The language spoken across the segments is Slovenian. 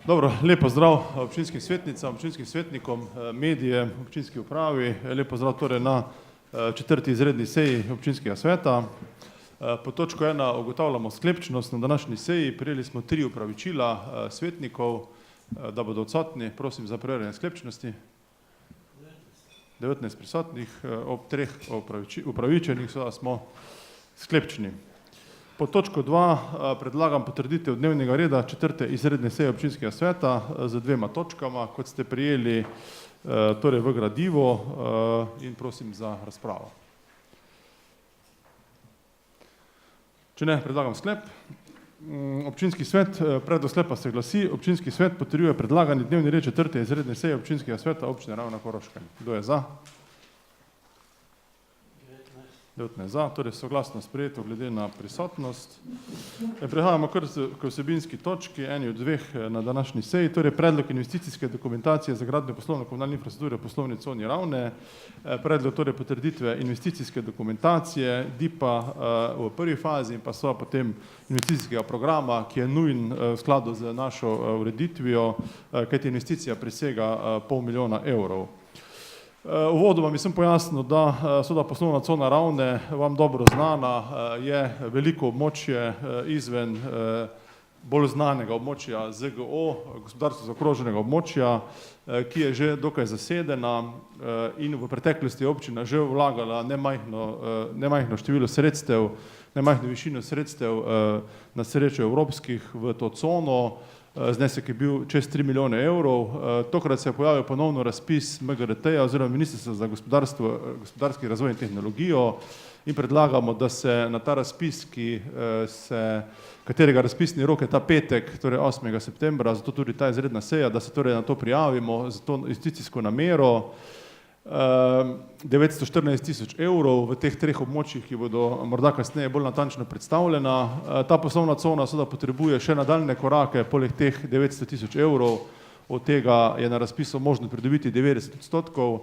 Dobro, lepo zdrav občinskim svetnicam, občinskim svetnikom, medijem, občinski upravi. Lepo zdrav torej na četrti izredni seji občinskega sveta. Po točko 1 ugotavljamo sklepčnost na današnji seji. Prijeli smo 3 opravičila svetnikov, da bodo odsotni. Prosim za preverjanje sklepčnosti. 19 prisotnih, ob 3 upravičenih smo sklepčni. Po točko 2 predlagam potrditev dnevnega reda četrte izredne seje občinskega sveta z 2 točkama, kot ste prijeli torej v gradivo, in prosim za razpravo. Če ne, predlagam sklep. Občinski svet, predlog sklepa se glasi: občinski svet potrjuje predlagani dnevni red četrte izredne seje občinskega sveta občine Ravna Koroška. Kdo je za? 19 za, torej soglasno sprejeto glede na prisotnost. Prehajamo kar k vsebinski točki, eni od 2 na današnji seji, torej predlog investicijske dokumentacije za gradnjo poslovno-komunalne infrastrukture v poslovni coni Ravne, predlog torej potrditve investicijske dokumentacije, DIP-a v prvi fazi in pa potem investicijskega programa, ki je nujen v skladu z našo ureditvijo, kajti investicija presega $500 000. Uvodoma bi sem pojasnil, da poslovna cona Ravne, vam dobro znana, je veliko območje izven bolj znanega območja ZGO, gospodarsko zaokroženega območja, ki je že dokaj zasedena in v preteklosti je občina že vlagala nemajhno število sredstev, nemajhno višino sredstev, na srečo evropskih, v to cono. Znesek je bil čez 3 milijone evrov. Tokrat se je pojavil ponovno razpis MGRT-ja oziroma Ministrstva za gospodarski razvoj in tehnologijo in predlagamo, da se na ta razpis, katerega razpisni rok je ta petek, torej 8. septembra, zato tudi ta izredna seja, da se torej na to prijavimo, za to investicijsko namero. 914 000 evrov v teh 3 območjih, ki bodo morda kasneje bolj natančno predstavljena. Ta poslovna cona seveda potrebuje še nadaljne korake, poleg teh 900 000 evrov, od tega je na razpisu možno pridobiti 90%.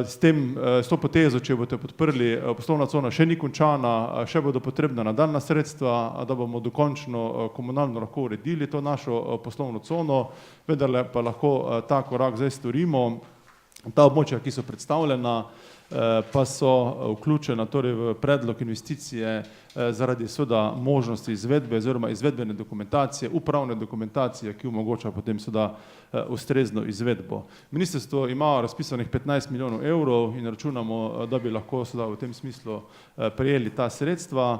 S to potezo, če boste podprli, poslovna cona še ni končana, še bodo potrebna nadaljna sredstva, da bomo dokončno komunalno lahko uredili to našo poslovno cono, vendarle pa lahko ta korak zdaj storimo. Ta območja, ki so predstavljena, pa so vključena torej v predlog investicije zaradi seveda možnosti izvedbe oziroma izvedbene dokumentacije, upravne dokumentacije, ki omogoča potem seveda ustrezno izvedbo. Ministrstvo ima razpisanih 15 milijonov evrov in računamo, da bi lahko seveda v tem smislu prejeli ta sredstva.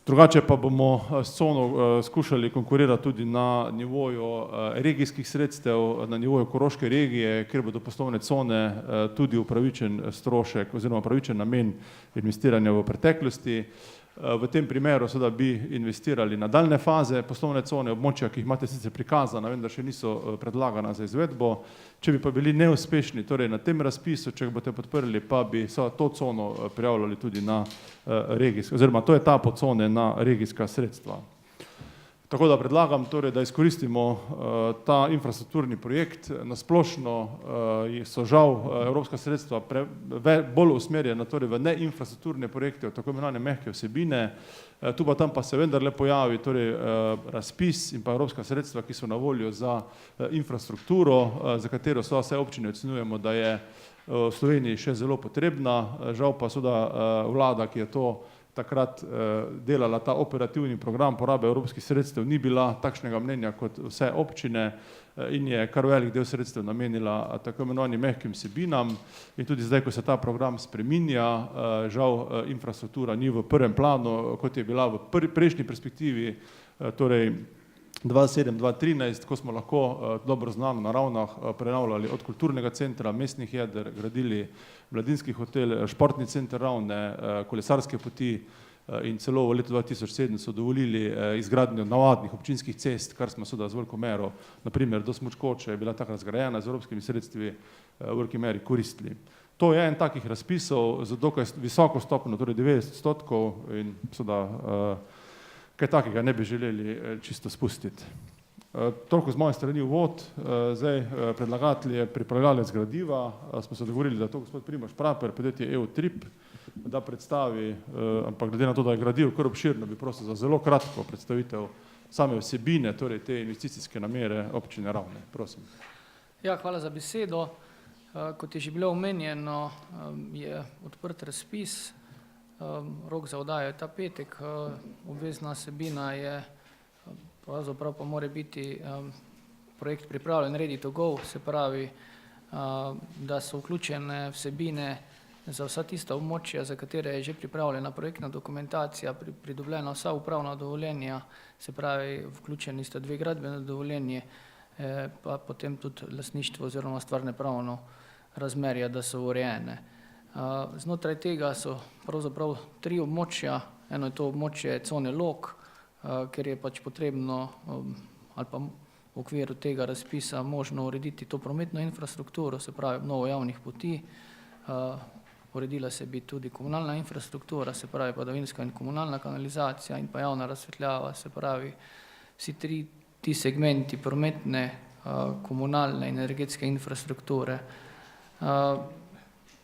Drugače pa bomo s cono skušali konkurirati tudi na nivoju regijskih sredstev, na nivoju Koroške regije, kjer bodo poslovne cone tudi upravičen strošek oziroma upravičen namen investiranja v preteklosti. V tem primeru seveda bi investirali na daljne faze poslovne cone, območja, ki jih imate sicer prikazana, vendar še niso predlagana za izvedbo. Če bi pa bili neuspešni torej na tem razpisu, če ga boste podprli, pa bi to cono prijavljali tudi na regijska, oziroma to je ta podcone na regijska sredstva. Tako da predlagam torej, da izkoristimo ta infrastrukturni projekt. Na splošno so žal evropska sredstva bolj usmerjena torej v neinfrastrukturne projekte, v tako imenovane mehke vsebine. Tu pa tam pa se vendarle pojavi torej razpis in pa evropska sredstva, ki so na voljo za infrastrukturo, za katero vse občine ocenjujemo, da je v Sloveniji še zelo potrebna. Žal pa seveda vlada, ki je to takrat delala ta operativni program porabe evropskih sredstev, ni bila takšnega mnenja kot vse občine in je kar velik del sredstev namenila tako imenovanim mehkim vsebinam. In tudi zdaj, ko se ta program spreminja, žal infrastruktura ni v prvem planu, kot je bila v prejšnji perspektivi, torej 2007-2013, ko smo lahko dobro znano na Ravnah prenavljali od kulturnega centra, mestnih jeder, gradili mladinski hotel, športni center Ravne, kolesarske poti in celo v letu 2007 so dovolili izgradnjo navadnih občinskih cest, kar smo seveda z veliko mero, naprimer do Smučkoče je bila takrat zgrajena z evropskimi sredstvi, v veliki meri koristili. To je en takih razpisov z dokaj visoko stopnjo, torej 90%, in seveda kaj takega ne bi želeli čisto spustiti. Toliko z moje strani uvod. Zdaj predlagatelj je pripravljalec gradiva, smo se dogovorili, da to gospod Primož Praper, podjetje EU-Trip, da predstavi, ampak glede na to, da je gradiv kar obširno, bi prosil za zelo kratko predstavitev same vsebine, torej te investicijske namere občine Ravne. Prosim. Ja, hvala za besedo. Kot je že bilo omenjeno, je odprt razpis, rok za oddajo je ta petek, obvezna vsebina je, pravzaprav pa mora biti projekt pripravljen ready to go, se pravi, da so vključene vsebine za vsa tista območja, za katere je že pripravljena projektna dokumentacija, pridobljena vsa upravna dovoljenja, se pravi, vključeni sta 2 gradbene dovoljenje, pa potem tudi lastništvo oziroma stvarne pravno razmerja, da so urejene. Znotraj tega so pravzaprav 3 območja, eno je to območje cone Log, ker je pač potrebno ali pa v okviru tega razpisa možno urediti to prometno infrastrukturo, se pravi obnovo javnih poti, uredila se bi tudi komunalna infrastruktura, se pravi padavinska in komunalna kanalizacija in pa javna razsvetljava, se pravi vsi ti segmenti prometne, komunalne in energetske infrastrukture.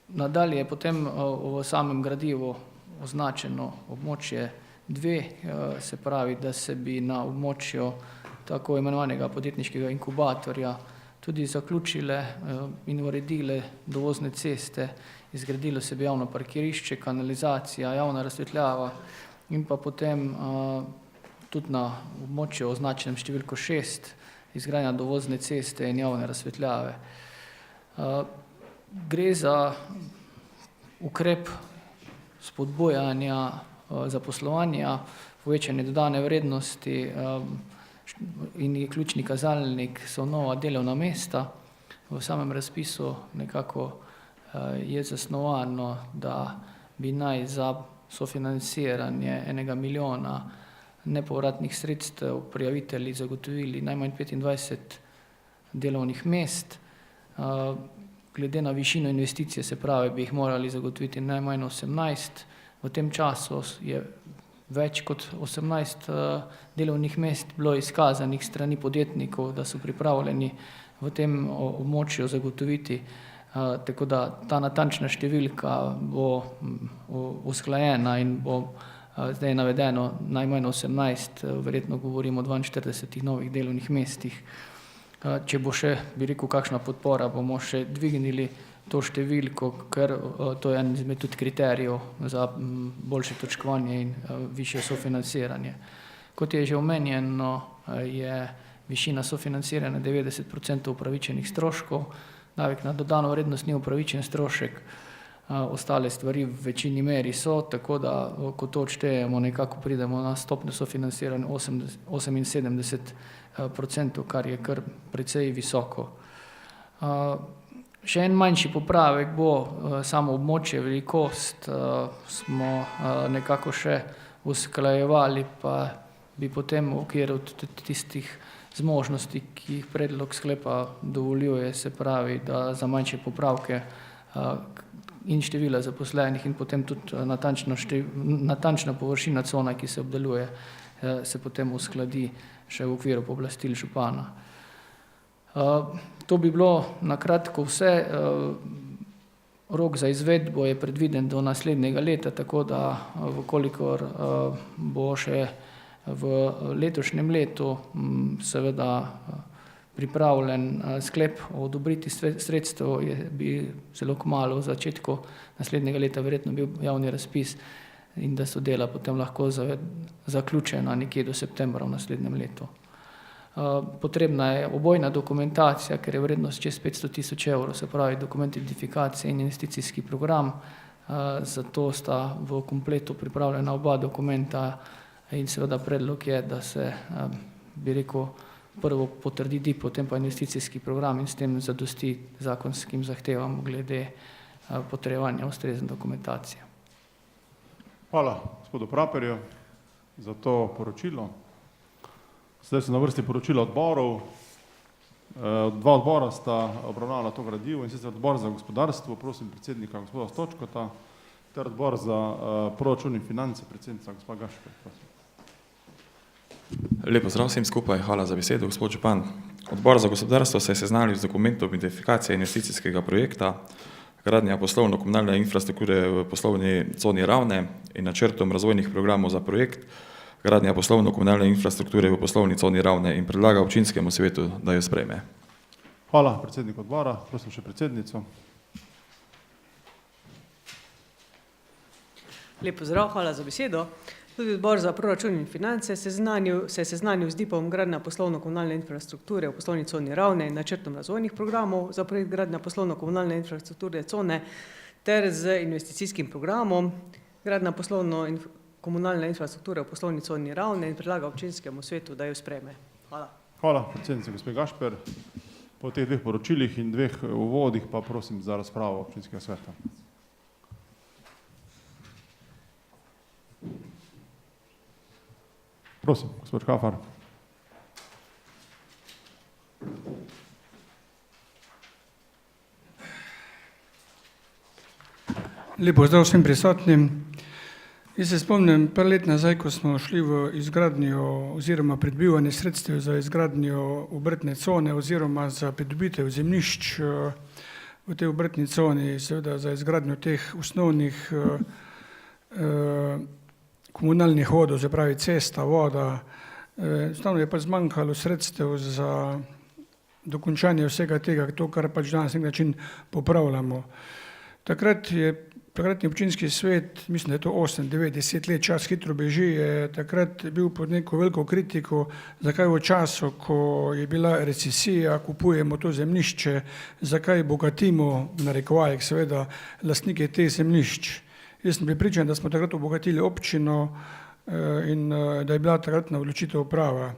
Nadalje je potem v samem gradivu označeno območje 2, se pravi, da se bi na območju tako imenovanega podjetniškega inkubatorja tudi zaključile in uredile dovozne ceste, izgradilo se bi javno parkirišče, kanalizacija, javna razsvetljava in pa potem tudi na območju označenem številko 6 izgradnja dovozne ceste in javne razsvetljave. Gre za ukrep spodbujanja zaposlovanja, povečanje dodane vrednosti in je ključni kazalnik so nova delovna mesta. V samem razpisu nekako je zasnovano, da bi naj za sofinanciranje 1 milijona nepovratnih sredstev prijavitelji zagotovili najmanj 25 delovnih mest. Glede na višino investicije, se pravi, bi jih morali zagotoviti najmanj 18. V tem času je več kot 18 delovnih mest bilo izkazanih strani podjetnikov, da so pripravljeni v tem območju zagotoviti, tako da ta natančna številka bo usklajena in bo zdaj navedeno najmanj 18, verjetno govorimo o 42 novih delovnih mestih. Če bo še, bi rekel, kakšna podpora, bomo še dvignili to številko, ker to je en izmed tudi kriterijev za boljše točkovanje in višje sofinanciranje. Kot je že omenjeno, je višina sofinanciranja 90% upravičenih stroškov, davek na dodano vrednost ni upravičen strošek, ostale stvari v večini meri so, tako da, ko to odštejemo, nekako pridemo na stopnjo sofinanciranja 78%, kar je kar precej visoko. Še en manjši popravek bo samo območje, velikost smo nekako še usklajevali, pa bi potem v okviru tistih zmožnosti, ki jih predlog sklepa dovoljuje, se pravi, da za manjše popravke in števila zaposlenih in potem tudi natančna površina cone, ki se obdeluje, se potem uskladi še v okviru pooblastil župana. To bi bilo na kratko vse. Rok za izvedbo je predviden do naslednjega leta, tako da vkolikor bo še v letošnjem letu seveda pripravljen sklep o odobritvi sredstev, bi zelo kmalu v začetku naslednjega leta verjetno bil javni razpis in da so dela potem lahko zaključena nekje do septembra v naslednjem letu. Potrebna je obojna dokumentacija, ker je vrednost čez 500 000 evrov, se pravi dokument identifikacije in investicijski program, zato sta v kompletu pripravljena oba dokumenta in seveda predlog je, da se, bi rekel, prvo potrdi DIP, potem pa investicijski program in s tem zadosti zakonskim zahtevam glede potrjevanja ustrezne dokumentacije. Hvala gospodu Praperju za to poročilo. Zdaj so na vrsti poročila odborov. 2 odbora sta obravnavala to gradivo, in sicer odbor za gospodarstvo, prosim predsednika gospoda Stočkota, ter odbor za proračun in finance, predsednica gospa Gašper. Lep pozdrav vsem skupaj, hvala za besedo, gospod župan. Odbor za gospodarstvo se je seznanil z dokumentom identifikacije investicijskega projekta gradnja poslovno-komunalne infrastrukture v poslovni coni Ravne in načrtom razvojnih programov za projekt gradnja poslovno-komunalne infrastrukture v poslovni coni Ravne in predlaga občinskemu svetu, da jo sprejme. Hvala, predsednik odbora. Prosim še predsednico. Lep pozdrav, hvala za besedo. Tudi odbor za proračun in finance se je seznanil z DIP-om gradnja poslovno-komunalne infrastrukture v poslovni coni Ravne in načrtom razvojnih programov za projekt gradnja poslovno-komunalne infrastrukture cone ter z investicijskim programom gradnja poslovno-komunalne infrastrukture v poslovni coni Ravne in predlaga občinskemu svetu, da jo sprejme. Hvala. Hvala, predsednica gospe Gašper. Po teh dveh poročilih in dveh uvodih pa prosim za razpravo občinskega sveta. Prosim, gospod Škafar. Lep pozdrav vsem prisotnim. Jaz se spomnim par let nazaj, ko smo šli v izgradnjo oziroma pridobivanje sredstev za izgradnjo obrtne cone oziroma za pridobitev zemljišč v tej obrtni coni, seveda za izgradnjo teh osnovnih komunalnih vodov, se pravi cesta, voda. Enostavno je pa zmanjkalo sredstev za dokončanje vsega tega, to, kar pač danes na nek način popravljamo. Takratni občinski svet, mislim, da je to 8, 9, 10 let, čas hitro beži, je takrat bil pod neko veliko kritiko, zakaj v času, ko je bila recesija, kupujemo to zemljišče, zakaj bogatimo, v narekovajih seveda, lastnike teh zemljišč. Jaz sem pripričan, da smo takrat obogatili občino in da je bila takratna odločitev prava.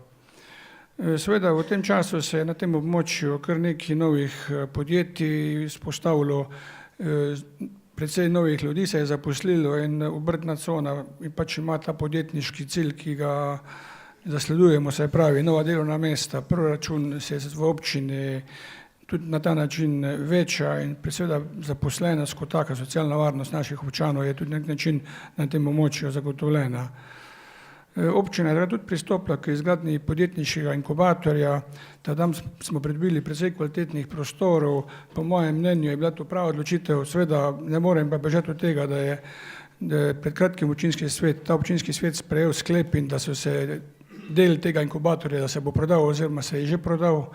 Seveda v tem času se je na tem območju kar nekaj novih podjetij vzpostavilo, predvsej novih ljudi se je zaposlilo in obrtna cona pač ima ta podjetniški cilj, ki ga zasledujemo, se pravi nova delovna mesta, proračun se v občini tudi na ta način večja in seveda zaposlenost kot taka, socialna varnost naših občanov je tudi na nek način na tem območju zagotovljena. Občina je tudi pristopila k izgradnji podjetniškega inkubatorja, tam smo pridobili precej kvalitetnih prostorov, po mojem mnenju je bila to prava odločitev, seveda ne morem pa bežati od tega, da je pred kratkim ta občinski svet sprejel sklep in da so se del tega inkubatorja, da se bo prodal oziroma se je že prodal,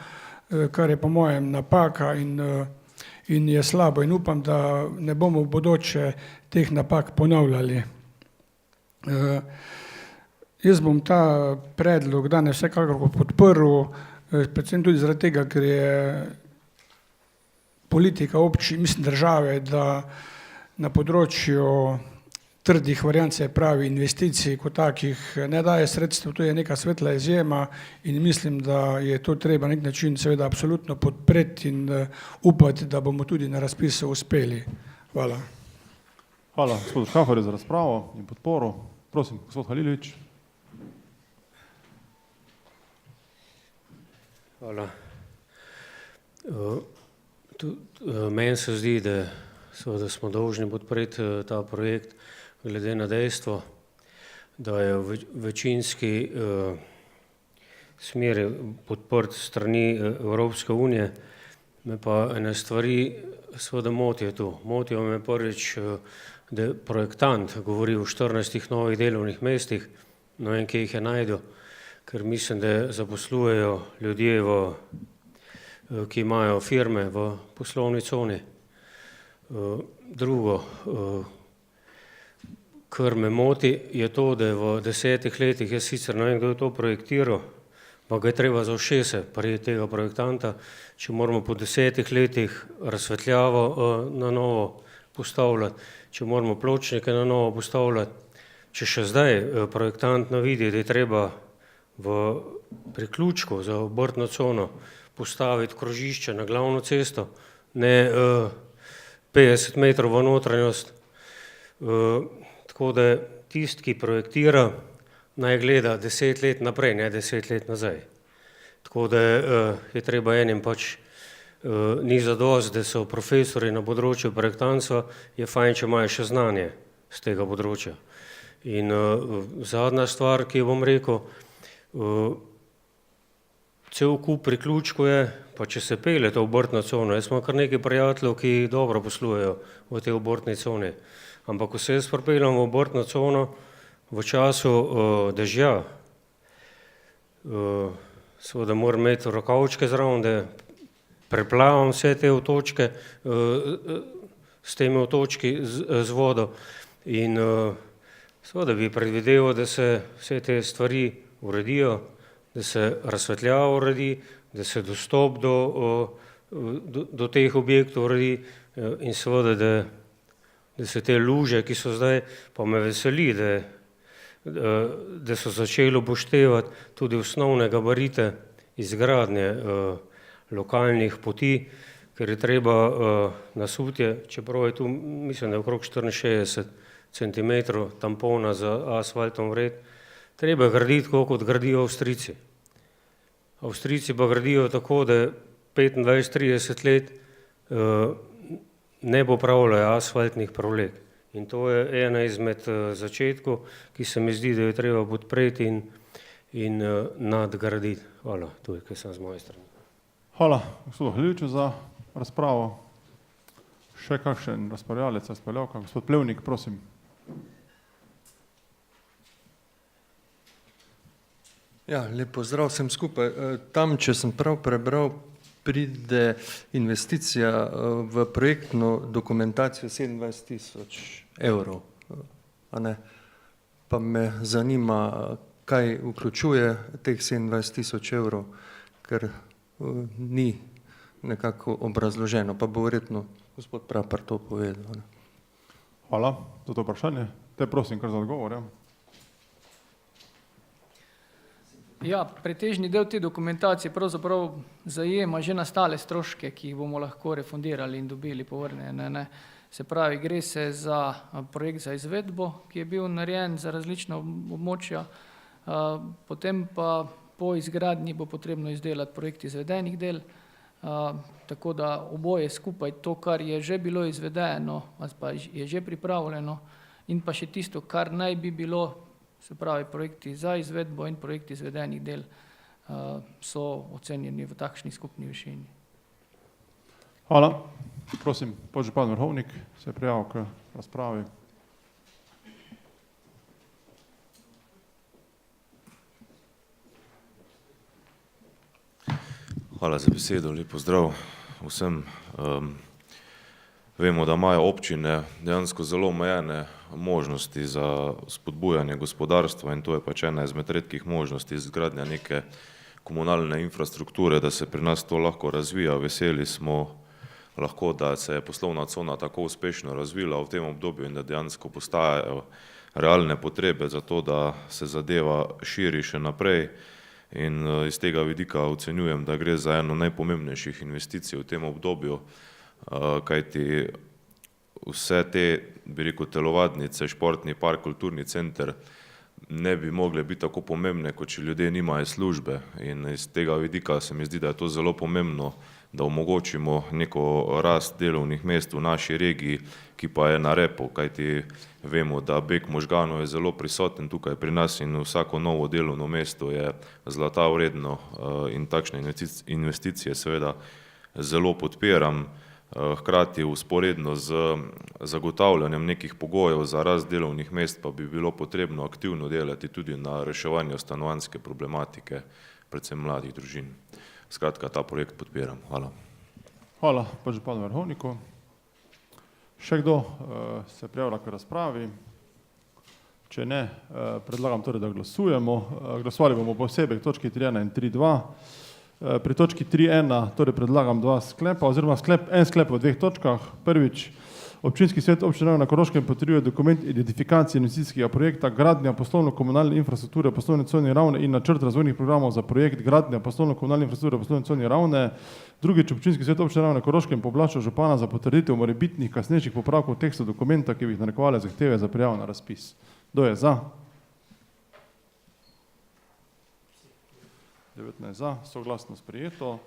kar je po mojem napaka in je slabo in upam, da ne bomo v bodoče teh napak ponavljali. Jaz bom ta predlog danes vsekakor podprl, predvsem tudi zaradi tega, ker je politika države, da na področju trdih variant, se pravi investicij kot takih ne daje sredstev, to je neka svetla izjema in mislim, da je to treba na nek način seveda absolutno podpreti in upati, da bomo tudi na razpisu uspeli. Hvala. Hvala gospodu Škafarju za razpravo in podporo. Prosim, gospod Halilović. Hvala. Meni se zdi, da smo dolžni podpreti ta projekt glede na dejstvo, da je v večinski smeri podprt strani Evropske unije. Me pa ene stvari seveda motijo tu. Motijo me prvič, da projektant govori o 14 novih delovnih mestih, no vem, kje jih je najdel, ker mislim, da zaposlujejo ljudje, ki imajo firme v poslovni coni. Drugo, kar me moti, je to, da v 10 letih, jaz sicer ne vem, kdo je to projektiral, pa ga je treba za ušese prijeti tega projektanta, če moramo po 10 letih razsvetljavo na novo postavljati, če moramo pločnike na novo postavljati, če še zdaj projektant ne vidi, da je treba v priključku za obrtno cono postaviti krožišče na glavno cesto, ne 50 metrov v notranjost. Tako da tisti, ki projektira, naj gleda 10 let naprej, ne 10 let nazaj. Tako da je treba enim pač ni zadost, da so profesori na področju projektantstva, je fajn, če imajo še znanje z tega področja. In zadnja stvar, ki jo bom rekel, cel kup priključkov je, pa če se pelje ta obrtna cona, jaz imam kar nekaj prijateljev, ki dobro poslujejo v tej obrtni coni, ampak ko se jaz pripeljem v obrtno cono, v času dežja seveda moram imeti rokavčke zraven, da preplavam vse te otočke s temi otočki z vodo in seveda bi predvideval, da se vse te stvari uredijo, da se razsvetljava uredi, da se dostop do teh objektov uredi in seveda, da se te luže, ki so zdaj, pa me veseli, da so začeli upoštevati tudi osnovne gabarite izgradnje lokalnih poti, ker je treba nasutje, čeprav je tu, mislim, da je okrog 64 centimetrov tampona za asfaltom vred, treba graditi tako, kot gradijo Avstrijci. Avstrijci pa gradijo tako, da 25-30 let ne popravljajo asfaltnih prevlek. In to je ena izmed začetkov, ki se mi zdi, da je treba podpreti in nadgraditi. Hvala, to je, kaj sem z moje strani. Hvala gospodu Halilču za razpravo. Še kakšen razpravljalec, razpravljavka? Gospod Plevnik, prosim. Ja, lep pozdrav vsem skupaj. Tam, če sem prav prebral, pride investicija v projektno dokumentacijo 27 000 evrov. A ne? Pa me zanima, kaj vključuje teh 27 000 evrov, ker ni nekako obrazloženo, pa bo verjetno gospod Prapar to povedal. Ne? Hvala za to vprašanje. Te prosim kar za odgovor. Ja. Ja, pretežni del te dokumentacije pravzaprav zajema že nastale stroške, ki jih bomo lahko refundirali in dobili povrnjene. Ne. Se pravi, gre se za projekt za izvedbo, ki je bil narejen za različna območja, potem pa po izgradnji bo potrebno izdelati projekt izvedenih del, tako da oboje skupaj, to, kar je že bilo izvedeno, ali pa je že pripravljeno, in pa še tisto, kar naj bi bilo, se pravi projekti za izvedbo in projekti izvedenih del, so ocenjeni v takšni skupni višini. Hvala. Prosim, podžupan Vrhovnik se je prijavil k razpravi. Hvala za besedo, lep pozdrav vsem. Vemo, da imajo občine dejansko zelo omejene možnosti za spodbujanje gospodarstva in to je pač ena izmed redkih možnosti izgradnja neke komunalne infrastrukture, da se pri nas to lahko razvija. Veseli smo lahko, da se je poslovna cona tako uspešno razvila v tem obdobju in da dejansko postajajo realne potrebe za to, da se zadeva širi še naprej. In iz tega vidika ocenjujem, da gre za eno najpomembnejših investicij v tem obdobju, kajti vse te, bi rekel, telovadnice, športni park, kulturni center ne bi mogle biti tako pomembne, kot če ljudje nimajo službe. In iz tega vidika se mi zdi, da je to zelo pomembno, da omogočimo neko rast delovnih mest v naši regiji, ki pa je na repu, kajti vemo, da beg možganov je zelo prisoten tukaj pri nas in vsako novo delovno mesto je zlata vredno in takšne investicije seveda zelo podpiram. Hkrati vzporedno z zagotavljanjem nekih pogojev za rast delovnih mest pa bi bilo potrebno aktivno delati tudi na reševanju stanovanjske problematike, predvsem mladih družin. Skratka, ta projekt podpiram. Hvala. Hvala podžupanu Vrhovniku. Še kdo se prijavlja k razpravi? Če ne, predlagam torej, da glasujemo. Glasovali bomo posebej k točki 3.1 in 3.2. Pri točki 3.1 torej predlagam dva sklepa, oziroma en sklep v dveh točkah. Prvič, Občinski svet občine Raven na Koroškem potrjuje dokument identifikacije investicijskega projekta gradnja poslovno-komunalne infrastrukture v poslovni coni Ravne in načrt razvojnih programov za projekt gradnja poslovno-komunalne infrastrukture v poslovni coni Ravne. Drugič, Občinski svet občine Raven na Koroškem pooblašča župana za potrditev morebitnih kasnejših popravkov teksta dokumenta, ki bi jih narekovale zahteve za prijavo na razpis. Kdo je za? 19 za, soglasno sprejeto.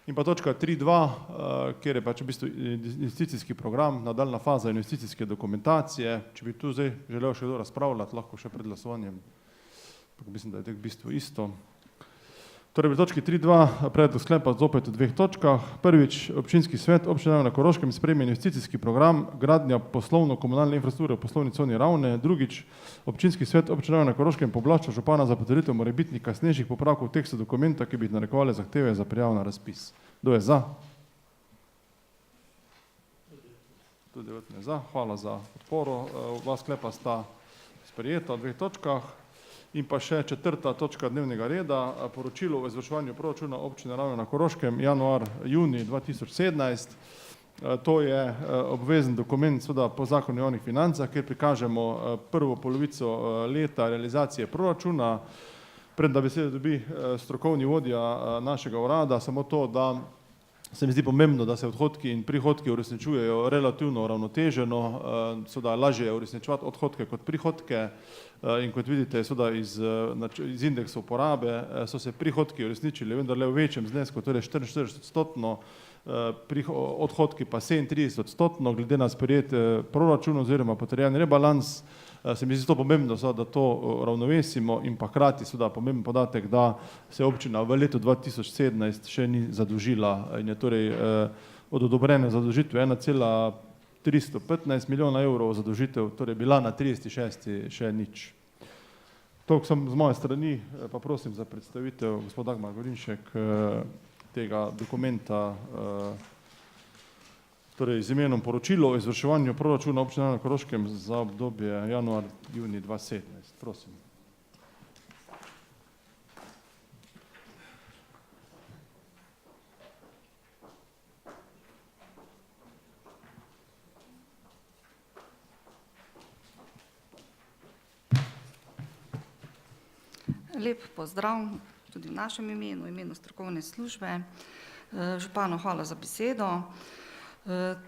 In pa točka 3.2, kjer je pač v bistvu investicijski program, nadaljna faza investicijske dokumentacije. Če bi tu zdaj želel še kdo razpravljati, lahko še pred glasovanjem. Mislim, da je v bistvu isto. Torej, pri točki 3.2 predlog sklepa zopet v dveh točkah. Prvič, občinski svet občine Ravne na Koroškem sprejme investicijski program gradnja poslovno-komunalne infrastrukture v poslovni coni Ravne. Drugič, občinski svet občine Ravne na Koroškem pooblašča župana za potrditev morebitnih kasnejših popravkov teksta dokumenta, ki bi jih narekovale zahteve za prijavo na razpis. Kdo je za? Tudi 19 za. Hvala za podporo. Oba sklepa sta sprejeta v dveh točkah. In pa še 4. točka dnevnega reda, poročilo o izvrševanju proračuna občine Ravne na Koroškem, januar-juni 2017. To je obvezen dokument po zakonu o javnih financah, kjer prikažemo prvo polovico leta realizacije proračuna. Pred da besedo dobi strokovni vodja našega urada, samo to, da se mi zdi pomembno, da se odhodki in prihodki uresničujejo relativno ravnoteženo, lažje je uresničevati odhodke kot prihodke. In kot vidite, iz indeksov porabe so se prihodki uresničili, vendar le v večjem znesku, torej 44%, odhodki pa 37%, glede na sprejet proračun oziroma potrjen rebalans. Se mi zdi to pomembno, da to ravnovesimo in pa hkrati pomemben podatek, da se občina v letu 2017 še ni zadolžila in je torej od odobrene zadolžitve 1,315 milijona evrov zadolžitev, torej bila na 36. še nič. Toliko sem z moje strani, pa prosim za predstavitev gospod Dagmar Gorinšek tega dokumenta, torej z imenom poročilo o izvrševanju proračuna občine Ravne na Koroškem za obdobje januar-juni 2017. Prosim. Lep pozdrav tudi v našem imenu, v imenu strokovne službe. Županu hvala za besedo.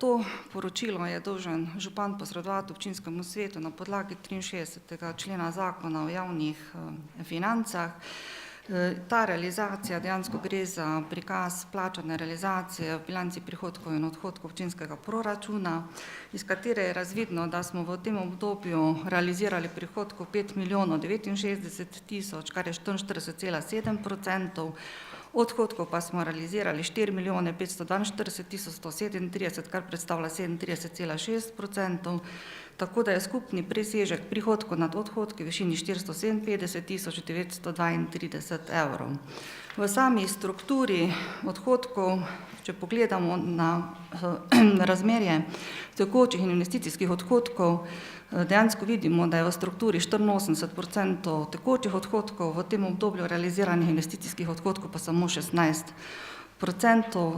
To poročilo je dolžan župan posredovati občinskemu svetu na podlagi 63. člena zakona o javnih financah. Ta realizacija, dejansko gre za prikaz plačane realizacije v bilanci prihodkov in odhodkov občinskega proračuna, iz katere je razvidno, da smo v tem obdobju realizirali prihodkov 5 milijonov 69 tisoč, kar je 44,7%, odhodkov pa smo realizirali 4 milijone 542 tisoč 137, kar predstavlja 37,6%, tako da je skupni presežek prihodkov nad odhodki v višini 457 tisoč 932 evrov. V sami strukturi odhodkov, če pogledamo na razmerje tekočih in investicijskih odhodkov, dejansko vidimo, da je v strukturi 84% tekočih odhodkov, v tem obdobju realiziranih investicijskih odhodkov pa samo 16%.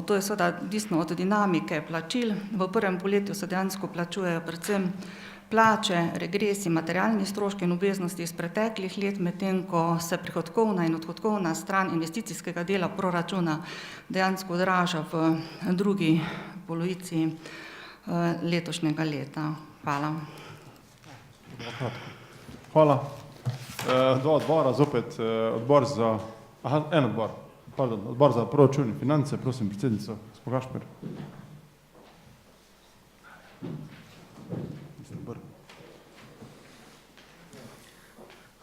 To je seveda odvisno od dinamike plačil. V prvem poletju se dejansko plačujejo predvsem plače, regresi, materialni stroški in obveznosti iz preteklih let, medtem ko se prihodkovna in odhodkovna stran investicijskega dela proračuna dejansko odraža v drugi polovici letošnjega leta. Hvala. Hvala. Dva odbora, zopet odbor za proračun in finance, prosim predsednico, gospod Gašper.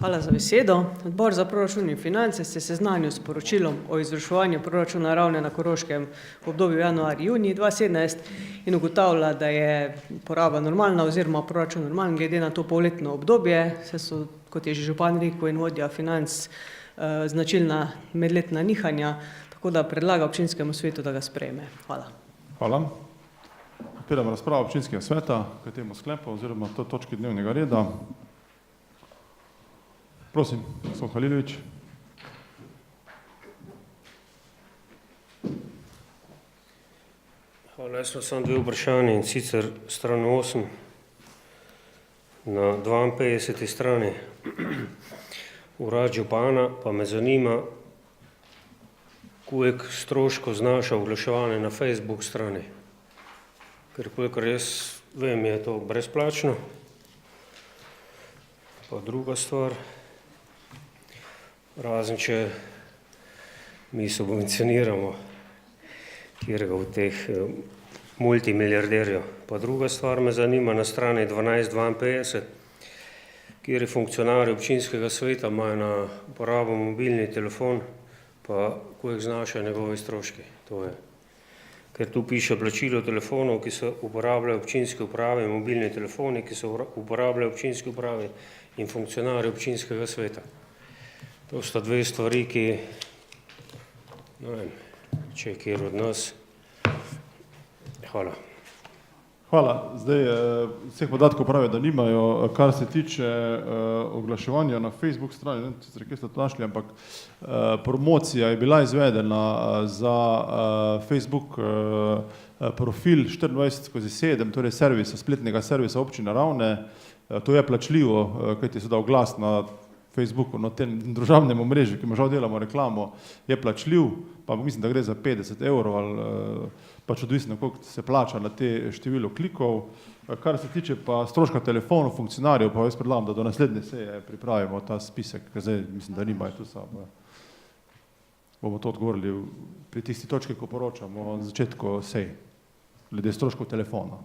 Hvala za besedo. Odbor za proračun in finance se seznanil s poročilom o izvrševanju proračuna Ravne na Koroškem v obdobju januar-juni 2017 in ugotavlja, da je poraba normalna oziroma proračun normalen glede na to polletno obdobje. Se so, kot je že župan rekel in vodja financ, značilna medletna nihanja, tako da predlaga občinskemu svetu, da ga sprejme. Hvala. Hvala. Odpiram razpravo občinskega sveta k temu sklepu oziroma to točki dnevnega reda. Prosim, gospod Halilović. Hvala, jaz sem samo dve vprašanje, in sicer stran 8 na 52. strani urad župana, pa me zanima, koliko stroškov znaša oglaševanje na Facebook strani. Ker kolikor jaz vem, je to brezplačno. Pa druga stvar, razen če mi subvencioniramo kjerega od teh multimiliarderjev. Pa druga stvar me zanima na strani 1252, kjer funkcionarji občinskega sveta imajo na uporabo mobilni telefon pa koliko znašajo njegovi stroški. To je. Ker tu piše plačilo telefonov, ki se uporabljajo občinske uprave, mobilni telefoni, ki se uporabljajo občinske uprave in funkcionarji občinskega sveta. To sta dve stvari, ki, ne vem, če je kjer od nas. Hvala. Hvala. Zdaj vseh podatkov pravijo, da nimajo. Kar se tiče oglaševanja na Facebook strani, ne vem, sicer kje ste to našli, ampak promocija je bila izvedena za Facebook profil 24/7, torej spletnega servisa občine Ravne. To je plačljivo, kajti seveda oglas na Facebooku, na tem družabnem omrežju, ki mu žal delamo reklamo, je plačljiv, pa mislim, da gre za 50 evrov ali pač odvisno, koliko se plača na te število klikov. Kar se tiče pa stroška telefonov, funkcionarjev, pa jaz predlagam, da do naslednje seje pripravimo ta spisek, ker zdaj mislim, da nimajo tu sabo. Bomo to odgovorili pri tisti točki, ko poročamo na začetku sej, glede stroškov telefona.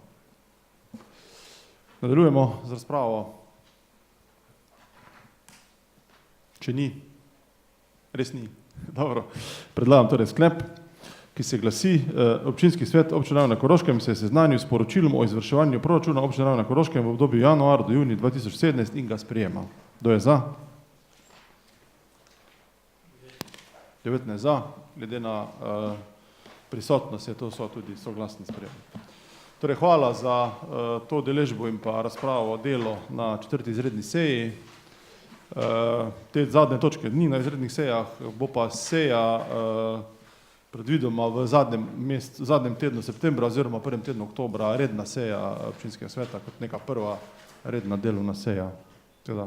Nadaljujemo z razpravo. Če ni, res ni. Dobro. Predlagam torej sklep, ki se glasi: Občinski svet Občine Ravne na Koroškem se je seznanil s poročilom o izvrševanju proračuna Občine Ravne na Koroškem v obdobju januar do junij 2017 in ga sprejema. Kdo je za? 19 za, glede na prisotnost je to tudi soglasno sprejem. Torej, hvala za to udeležbo in pa razpravo o delu na 4. izredni seji. Te zadnje točke ni na izrednih sejah, bo pa seja predvidoma v zadnjem tednu septembra oziroma prvem tednu oktobra redna seja občinskega sveta kot neka prva redna delovna seja. Teda,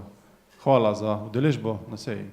hvala za udeležbo na seji.